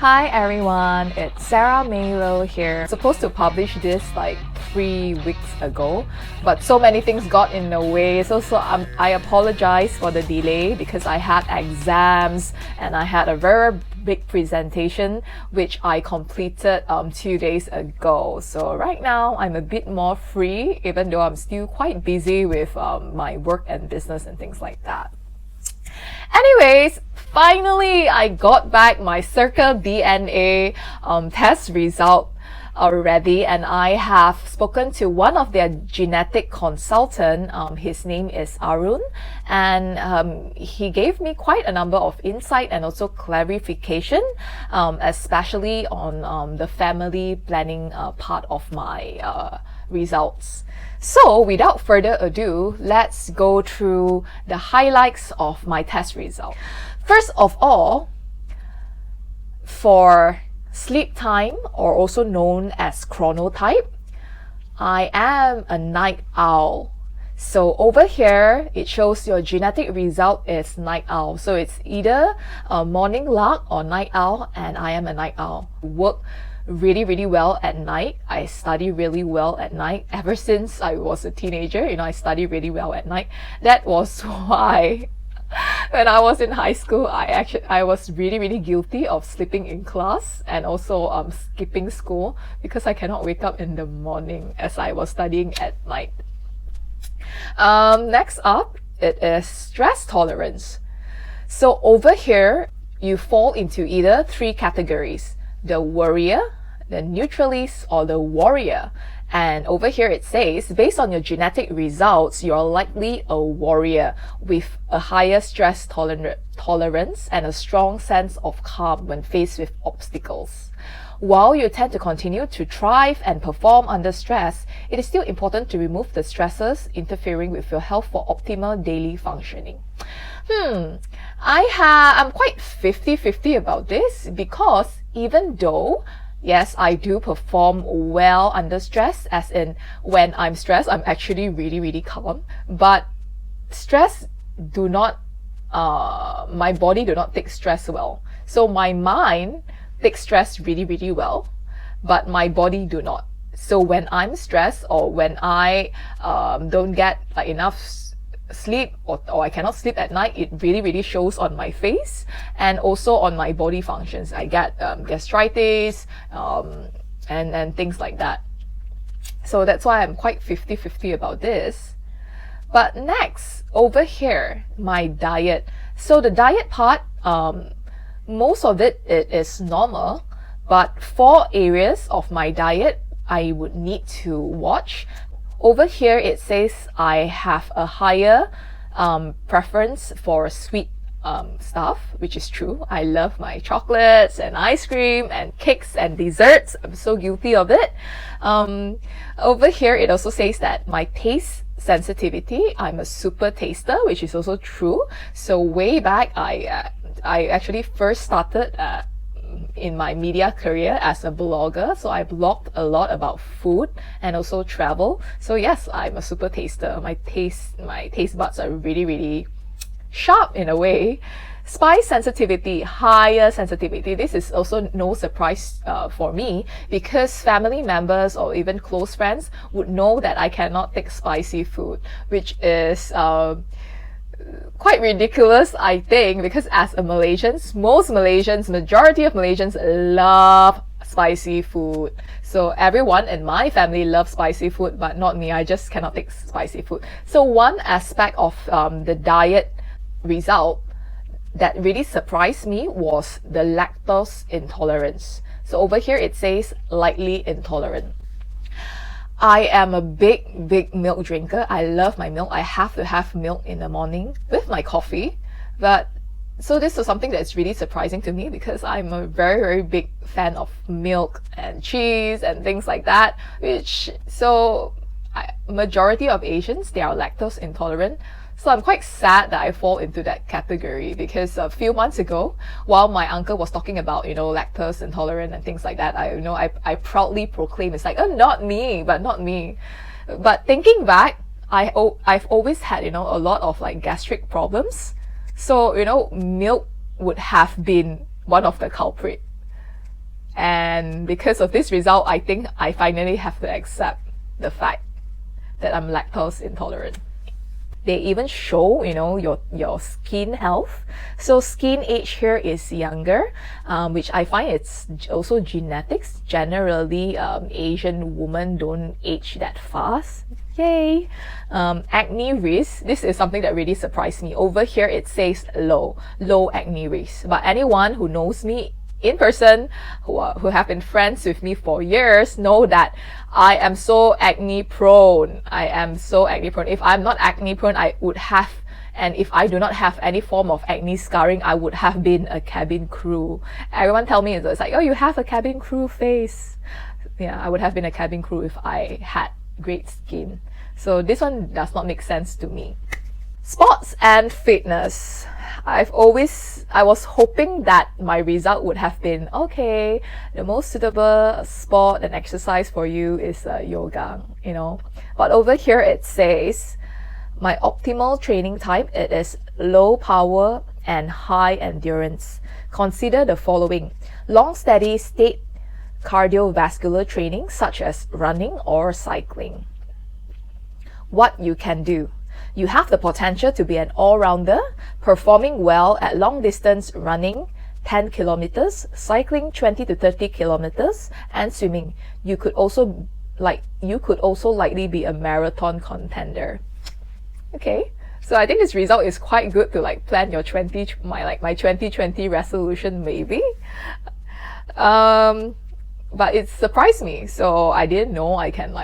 Hi everyone, it's Sarah Maylo here. Supposed to publish this like 3 weeks ago, but so many things got in the way. I apologize for the delay because I had exams and I had a very big presentation which I completed 2 days ago. So right now I'm a bit more free, even though I'm still quite busy with my work and business and things like that. Anyways, finally I got back my circDNA test result already, and I have spoken to one of their genetic consultant. His name is Arun, and he gave me quite a number of insight and also clarification, especially on the family planning part of my results. So without further ado, let's go through the highlights of my test result. First of all, for sleep time, or also known as chronotype, I am a night owl. So over here, it shows your genetic result is night owl. So it's either a morning lark or night owl, and I am a night owl. Work really well at night. I study really well at night. Ever since I was a teenager, I study really well at night. That was why when I was in high school, I was really guilty of sleeping in class and also skipping school because I cannot wake up in the morning as I was studying at night. Next up, it is stress tolerance. So over here, you fall into either 3 categories: the worrier, the neutralist, or the warrior. And over here it says, based on your genetic results, you're likely a warrior with a higher stress tolerance and a strong sense of calm when faced with obstacles. While you tend to continue to thrive and perform under stress, it is still important to remove the stressors interfering with your health for optimal daily functioning. I'm quite 50-50 about this, because even though yes, I do perform well under stress, as in when I'm stressed, I'm actually really calm. But stress my body do not take stress well. So my mind takes stress really well, but my body do not. So when I'm stressed, or when I don't get enough sleep, or I cannot sleep at night, it really shows on my face and also on my body functions. I get gastritis and things like that. So that's why I'm quite 50-50 about this. But next, over here, my diet. So the diet part, most of it is normal, but 4 areas of my diet I would need to watch. Over here, it says I have a higher preference for sweet stuff, which is true. I love my chocolates and ice cream and cakes and desserts. I'm so guilty of it. Over here, it also says that my taste sensitivity, I'm a super taster, which is also true. So way back, I actually first started in my media career as a blogger. So I blogged a lot about food and also travel. So yes, I'm a super taster. My taste buds are really sharp in a way. Spice sensitivity, higher sensitivity. This is also no surprise for me, because family members or even close friends would know that I cannot take spicy food, which is quite ridiculous, I think, because as a Malaysians, majority of Malaysians love spicy food. So everyone in my family loves spicy food, but not me. I just cannot take spicy food. So one aspect of the diet result that really surprised me was the lactose intolerance. So over here it says lightly intolerant. I am a big milk drinker. I love my milk. I have to have milk in the morning with my coffee. But so this was something that's really surprising to me, because I'm a very big fan of milk and cheese and things like that, majority of Asians, they are lactose intolerant. So I'm quite sad that I fall into that category, because a few months ago, while my uncle was talking about, lactose intolerant and things like that, I proudly proclaim, it's like, oh, not me. But thinking back, I've always had, a lot of gastric problems. So, milk would have been one of the culprit. And because of this result, I think I finally have to accept the fact that I'm lactose intolerant. They even show, your skin health. So skin age here is younger, which I find it's also genetics. Generally, Asian women don't age that fast. Yay! Acne risk. This is something that really surprised me. Over here, it says low acne risk. But anyone who knows me in person, who have been friends with me for years, know that I am so acne prone. I am so acne prone. If I'm not acne prone, I would have, and if I do not have any form of acne scarring, I would have been a cabin crew. Everyone tell me it's like, oh, you have a cabin crew face. Yeah, I would have been a cabin crew if I had great skin. So this one does not make sense to me. Sports and fitness. I was hoping that my result would have been, okay, the most suitable sport and exercise for you is yoga, But over here it says, my optimal training type, it is low power and high endurance. Consider the following: long steady state cardiovascular training such as running or cycling. What you can do. You have the potential to be an all-rounder, performing well at long-distance running, 10 kilometers, cycling 20 to 30 kilometers, and swimming. You could also likely be a marathon contender. Okay, so I think this result is quite good to plan your my 2020 resolution maybe. But it surprised me, so I didn't know I can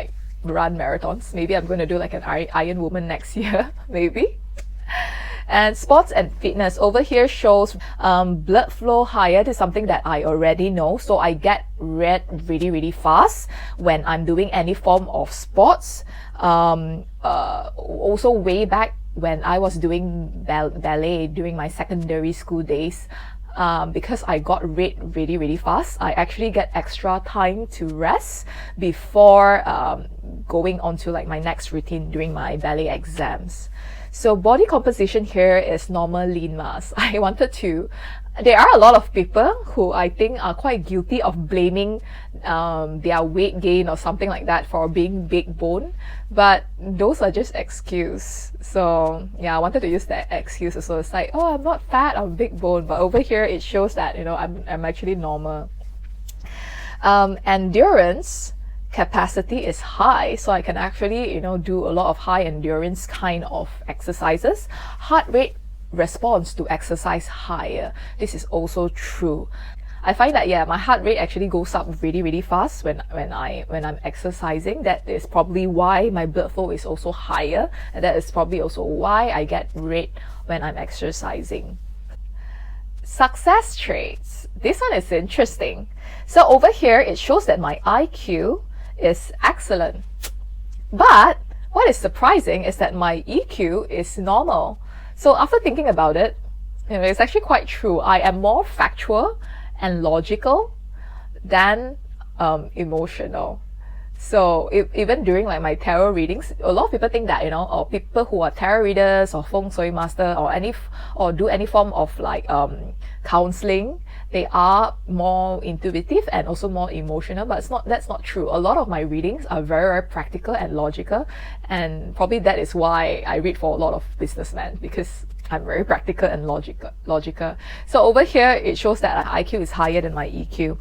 run marathons. Maybe I'm going to do an Iron Woman next year, maybe. And sports and fitness over here shows blood flow higher. This is something that I already know. So I get red really, really fast when I'm doing any form of sports. Also way back when I was doing ballet during my secondary school days, because I got red really, really fast, I actually get extra time to rest before going on to my next routine during my ballet exams. So body composition here is normal lean mass. There are a lot of people who I think are quite guilty of blaming their weight gain or something like that for being big bone, but those are just excuse. So yeah, I wanted to use that excuse. So it's like, oh, I'm not fat, I'm big bone, but over here it shows that I'm actually normal. Endurance capacity is high, so I can actually do a lot of high endurance kind of exercises. Heart rate response to exercise higher. This is also true. I find that my heart rate actually goes up really, really fast when I'm exercising. That is probably why my blood flow is also higher, and that is probably also why I get red when I'm exercising. Success traits. This one is interesting. So over here it shows that my IQ is excellent, but what is surprising is that my EQ is normal. So after thinking about it, it's actually quite true. I am more factual and logical than emotional. So even during my tarot readings, a lot of people think that or people who are tarot readers or feng shui master or do any form of counseling, they are more intuitive and also more emotional, but that's not true. A lot of my readings are very, very practical and logical, and probably that is why I read for a lot of businessmen, because I'm very practical and logical. So over here it shows that IQ is higher than my EQ,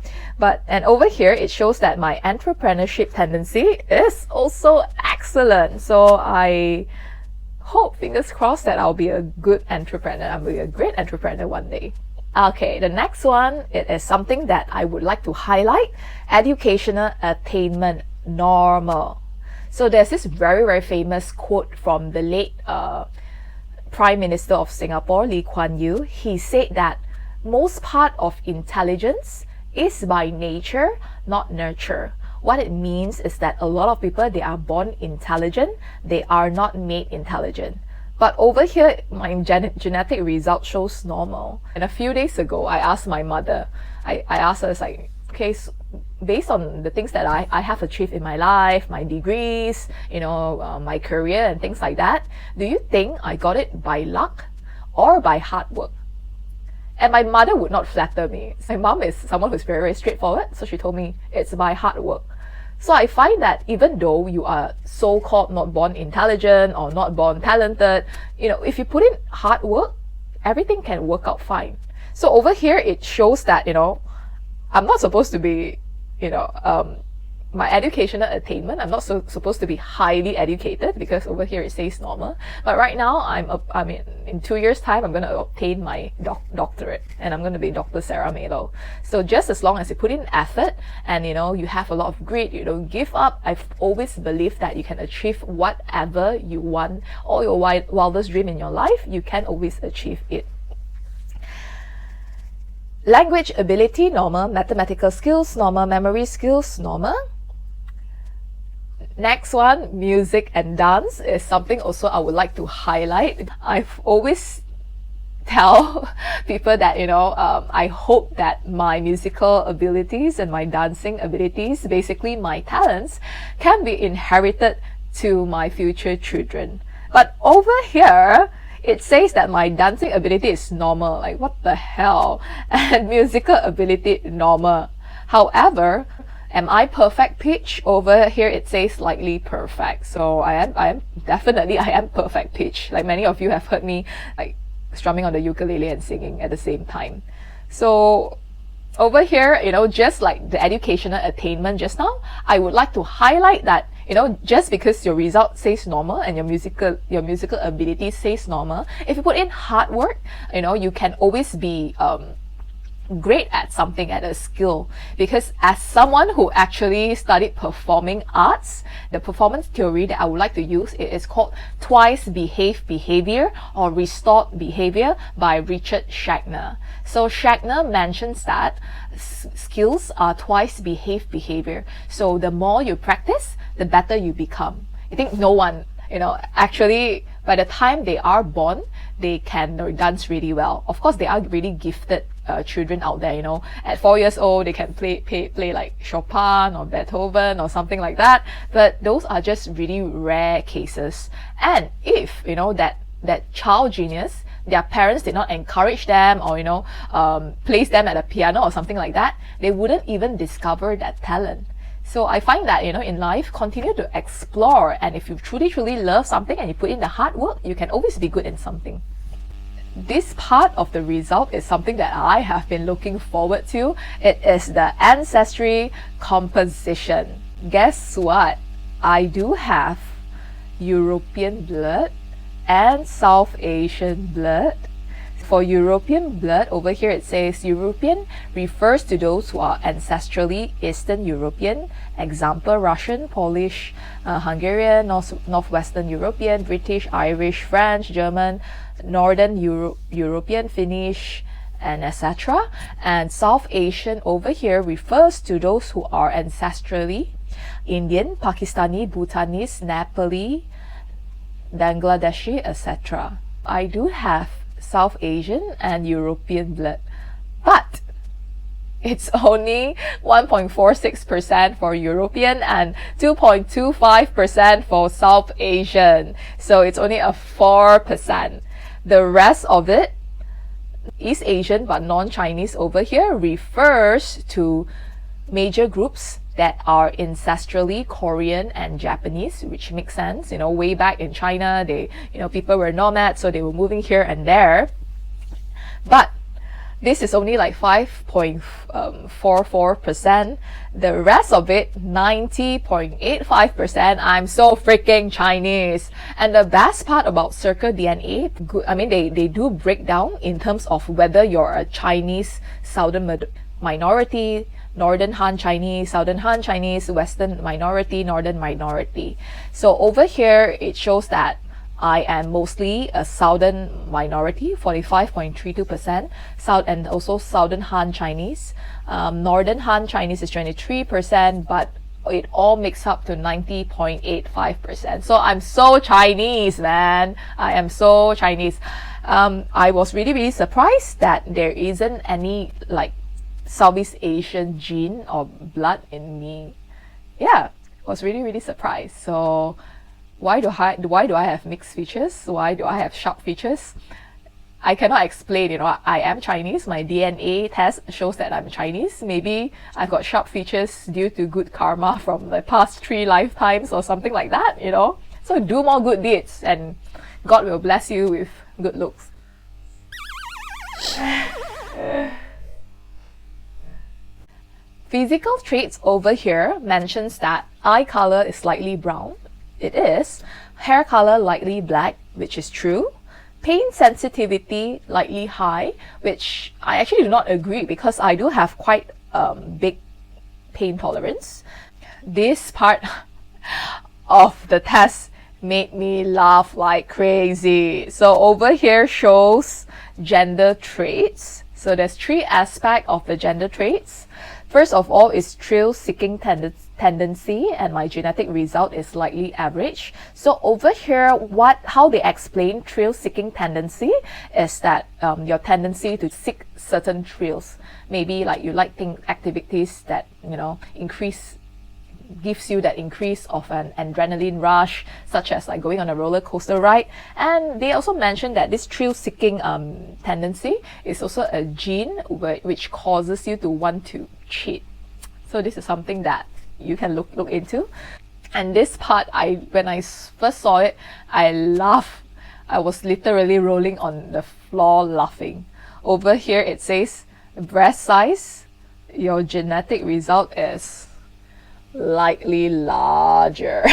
and over here it shows that my entrepreneurship tendency is also excellent. So I hope, fingers crossed, that I'll be a good entrepreneur. I'll be a great entrepreneur one day. Okay, the next one, it is something that I would like to highlight. Educational attainment, normal. So there's this very, very famous quote from the late Prime Minister of Singapore, Lee Kuan Yew. He said that most part of intelligence is by nature, not nurture. What it means is that a lot of people, they are born intelligent, they are not made intelligent. But over here, my genetic result shows normal. And a few days ago, I asked my mother, I asked her, okay, so based on the things that I have achieved in my life, my degrees, my career and things like that, do you think I got it by luck or by hard work? And my mother would not flatter me. My mom is someone who's very, very straightforward. So she told me it's by hard work. So I find that even though you are so-called not born intelligent or not born talented, if you put in hard work, everything can work out fine. So over here, it shows that, I'm not supposed to be, my educational attainment, I'm not supposed to be highly educated, because over here it says normal. But right now, in 2 years' time, I'm going to obtain my doctorate, and I'm going to be Dr. Sarah Melo. So just as long as you put in effort and, you have a lot of grit, you don't give up, I've always believed that you can achieve whatever you want, or your wildest dream in your life, you can always achieve it. Language ability, normal. Mathematical skills, normal. Memory skills, normal. Next one, music and dance, is something also I would like to highlight. I've always tell people that, I hope that my musical abilities and my dancing abilities, basically my talents, can be inherited to my future children. But over here, it says that my dancing ability is normal. Like, what the hell? And musical ability, normal. However, am I perfect pitch? Over here it says slightly perfect. So I am definitely perfect pitch. Like many of you have heard me like strumming on the ukulele and singing at the same time. So over here, just like the educational attainment just now, I would like to highlight that, just because your result says normal and your musical ability says normal, if you put in hard work, you can always be great at something, at a skill. Because as someone who actually studied performing arts, the performance theory that I would like to use, it is called Twice Behave Behavior or Restored Behavior by Richard Schachner. So Schachner mentions that skills are twice behave behavior. So the more you practice, the better you become. I think no one, actually by the time they are born, they can dance really well. Of course, they are really gifted children out there, At 4 years old, they can play like Chopin or Beethoven or something like that. But those are just really rare cases. And if, that child genius, their parents did not encourage them or, place them at a piano or something like that, they wouldn't even discover that talent. So I find that, in life, continue to explore. And if you truly, truly love something and you put in the hard work, you can always be good in something. This part of the result is something that I have been looking forward to. It is the ancestry composition. Guess what? I do have European blood and South Asian blood. For European blood, over here it says European refers to those who are ancestrally Eastern European, example Russian, Polish, Hungarian, Northwestern European, British, Irish, French, German, Northern European, Finnish, and etc. And South Asian over here refers to those who are ancestrally Indian, Pakistani, Bhutanese, Nepali, Bangladeshi, etc. I do have South Asian and European blood, but it's only 1.46% for European and 2.25% for South Asian. So it's only a 4%. The rest of it, East Asian but non-Chinese over here, refers to major groups that are ancestrally Korean and Japanese, which makes sense. Way back in China, people were nomads, so they were moving here and there. But this is only like 5.44%. The rest of it, 90.85%, I'm so freaking Chinese. And the best part about Circle DNA, they do break down in terms of whether you're a Chinese Southern minority, Northern Han Chinese, Southern Han Chinese, Western minority, Northern minority. So over here, it shows that I am mostly a Southern minority, 45.32%, South and also Southern Han Chinese. Northern Han Chinese is 23%, but it all makes up to 90.85%. So I'm so Chinese, man. I am so Chinese. I was really, really surprised that there isn't any like Southeast Asian gene or blood in me. Yeah, was really, really surprised. So why do I have mixed features? Why do I have sharp features? I cannot explain, I am Chinese. My DNA test shows that I'm Chinese. Maybe I've got sharp features due to good karma from the past 3 lifetimes or something like that. So do more good deeds and God will bless you with good looks. Physical traits over here mentions that eye color is slightly brown. It is. Hair color lightly black, which is true. Pain sensitivity lightly high, which I actually do not agree because I do have quite big pain tolerance. This part of the test made me laugh like crazy. So over here shows gender traits. So there's 3 aspects of the gender traits. First of all is thrill-seeking tendency, and my genetic result is slightly average. So over here, how they explain thrill-seeking tendency is that your tendency to seek certain thrills. Maybe like you like activities that gives you that increase of an adrenaline rush, such as like going on a roller coaster ride. And they also mentioned that this thrill-seeking tendency is also a gene which causes you to want to cheat. So this is something that you can look into. And this part, when I first saw it, I laughed. I was literally rolling on the floor laughing. Over here it says breast size, your genetic result is slightly larger.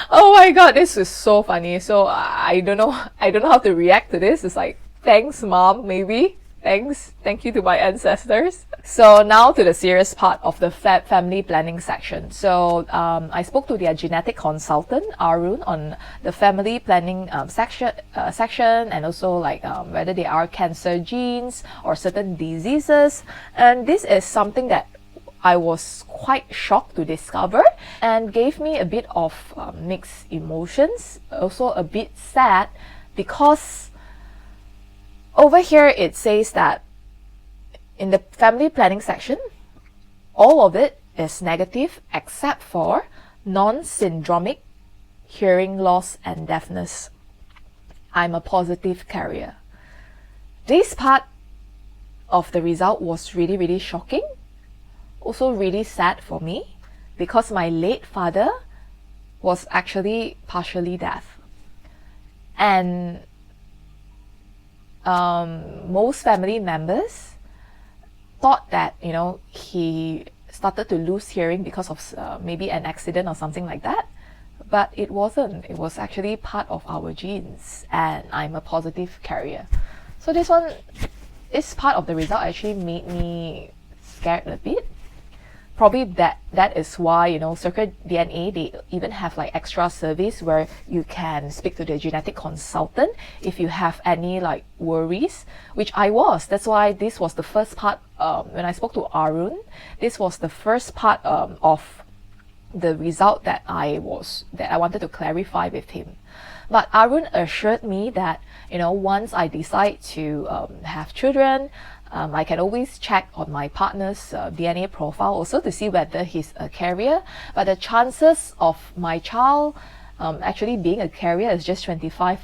Oh my god, this is so funny. So I don't know how to react to this. It's like, thanks mom, maybe. Thank you to my ancestors. So now to the serious part of the family planning section. So I spoke to their genetic consultant Arun on the family planning section, and also like whether they are cancer genes or certain diseases. And this is something that I was quite shocked to discover and gave me a bit of mixed emotions, also a bit sad, because over here it says that in the family planning section, all of it is negative except for non-syndromic hearing loss and deafness. I'm a positive carrier. This part of the result was really, really shocking. Also really sad for me because my late father was actually partially deaf. And most family members thought that, he started to lose hearing because of maybe an accident or something like that. But it wasn't. It was actually part of our genes, and I'm a positive carrier. So this part of the result actually made me scared a bit. Probably that is why, Circle DNA, they even have like extra service where you can speak to the genetic consultant if you have any like worries, which I was. That's why this was the first part, when I spoke to Arun, this was the first part of the result that I wanted to clarify with him. But Arun assured me that, once I decide to have children, I can always check on my partner's DNA profile also to see whether he's a carrier. But the chances of my child actually being a carrier is just 25%.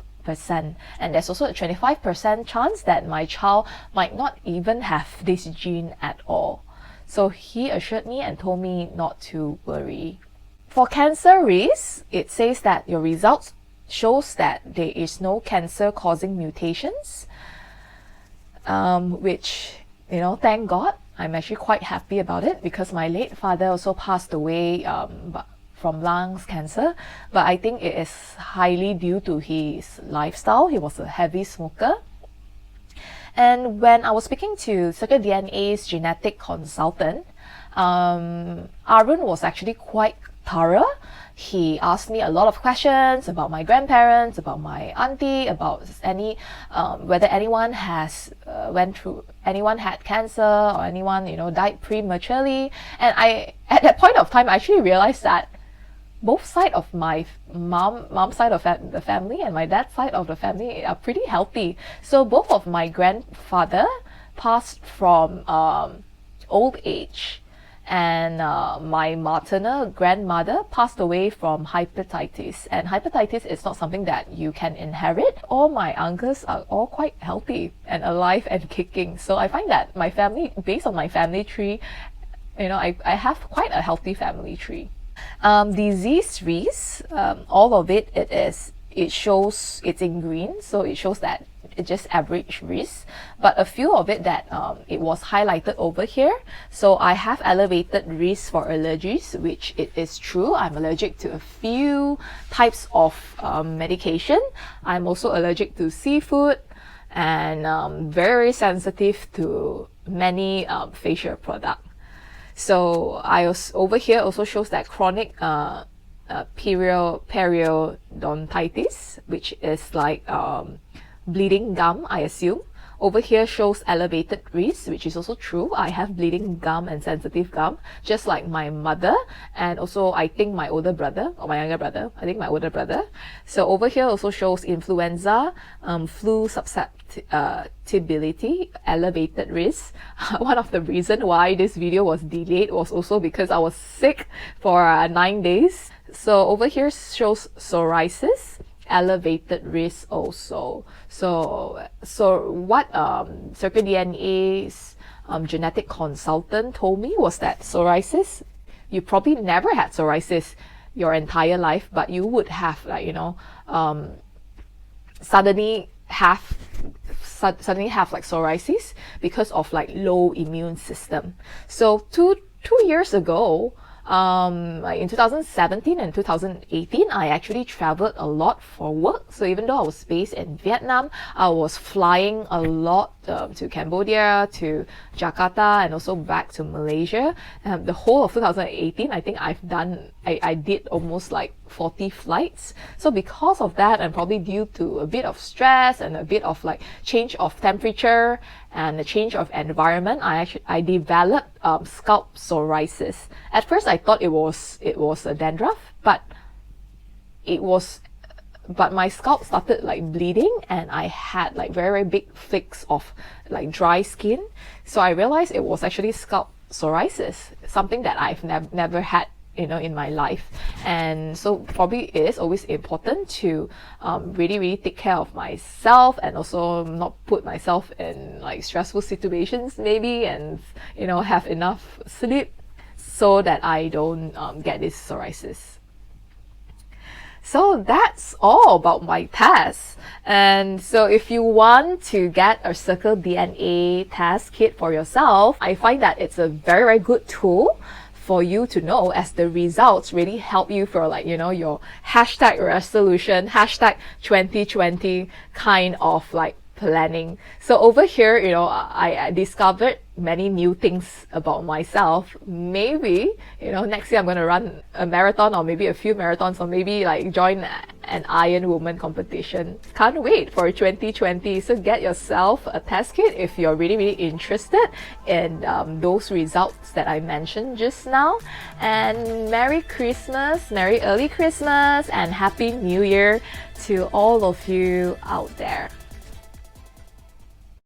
And there's also a 25% chance that my child might not even have this gene at all. So he assured me and told me not to worry. For cancer risk, it says that your results shows that there is no cancer-causing mutations. Which, thank God, I'm actually quite happy about it because my late father also passed away from lungs cancer. But I think it is highly due to his lifestyle. He was a heavy smoker. And when I was speaking to Circle DNA's genetic consultant, Arun was actually quite thorough. He asked me a lot of questions about my grandparents, about my auntie, about whether anyone had cancer or anyone, died prematurely. And at that point of time, I actually realized that both sides of my mom's side of the family and my dad's side of the family are pretty healthy. So both of my grandfather passed from old age, and my maternal grandmother passed away from hepatitis. And hepatitis is not something that you can inherit. All my uncles are all quite healthy and alive and kicking. So I find that my family, based on my family tree, I have quite a healthy family tree. Disease risk, all of it shows it's in green, so it shows that it's just average risk, but a few of it that it was highlighted over here. So I have elevated risk for allergies, which it is true. I'm allergic to a few types of medication. I'm also allergic to seafood, and very sensitive to many facial products. So over here also shows that chronic periodontitis, which is like bleeding gum, I assume. Over here shows elevated risk, which is also true. I have bleeding gum and sensitive gum, just like my mother, and also I think my older brother, or my younger brother, I think my older brother. So over here also shows influenza, flu susceptibility, elevated risk. One of the reasons why this video was delayed was also because I was sick for 9 days. So over here shows psoriasis, elevated risk also. So what Circle DNA's genetic consultant told me was that psoriasis, you probably never had psoriasis your entire life, but you would have, like, suddenly have like psoriasis because of like low immune system. So two years ago, in 2017 and 2018, I actually traveled a lot for work. So even though I was based in Vietnam, I was flying a lot to Cambodia, to Jakarta, and also back to Malaysia. The whole of 2018, I think I did almost like 40 flights. So because of that, and probably due to a bit of stress and a bit of like change of temperature and a change of environment, I developed scalp psoriasis. At first I thought it was a dandruff, but my scalp started like bleeding, and I had like very big flakes of like dry skin. So I realized it was actually scalp psoriasis, something that I've never had in my life. And so probably it is always important to really take care of myself, and also not put myself in like stressful situations maybe, and have enough sleep so that I don't get this psoriasis. So that's all about my test. And so if you want to get a Circle DNA test kit for yourself, I find that it's a very good tool for you to know, as the results really help you for like, your hashtag resolution, hashtag 2020 kind of like planning. So over here, I discovered many new things about myself. Maybe, next year I'm going to run a marathon, or maybe a few marathons, or maybe like join an Iron Woman competition. Can't wait for 2020. So get yourself a test kit if you're really interested in those results that I mentioned just now. And Merry Christmas, Merry early Christmas, and Happy New Year to all of you out there.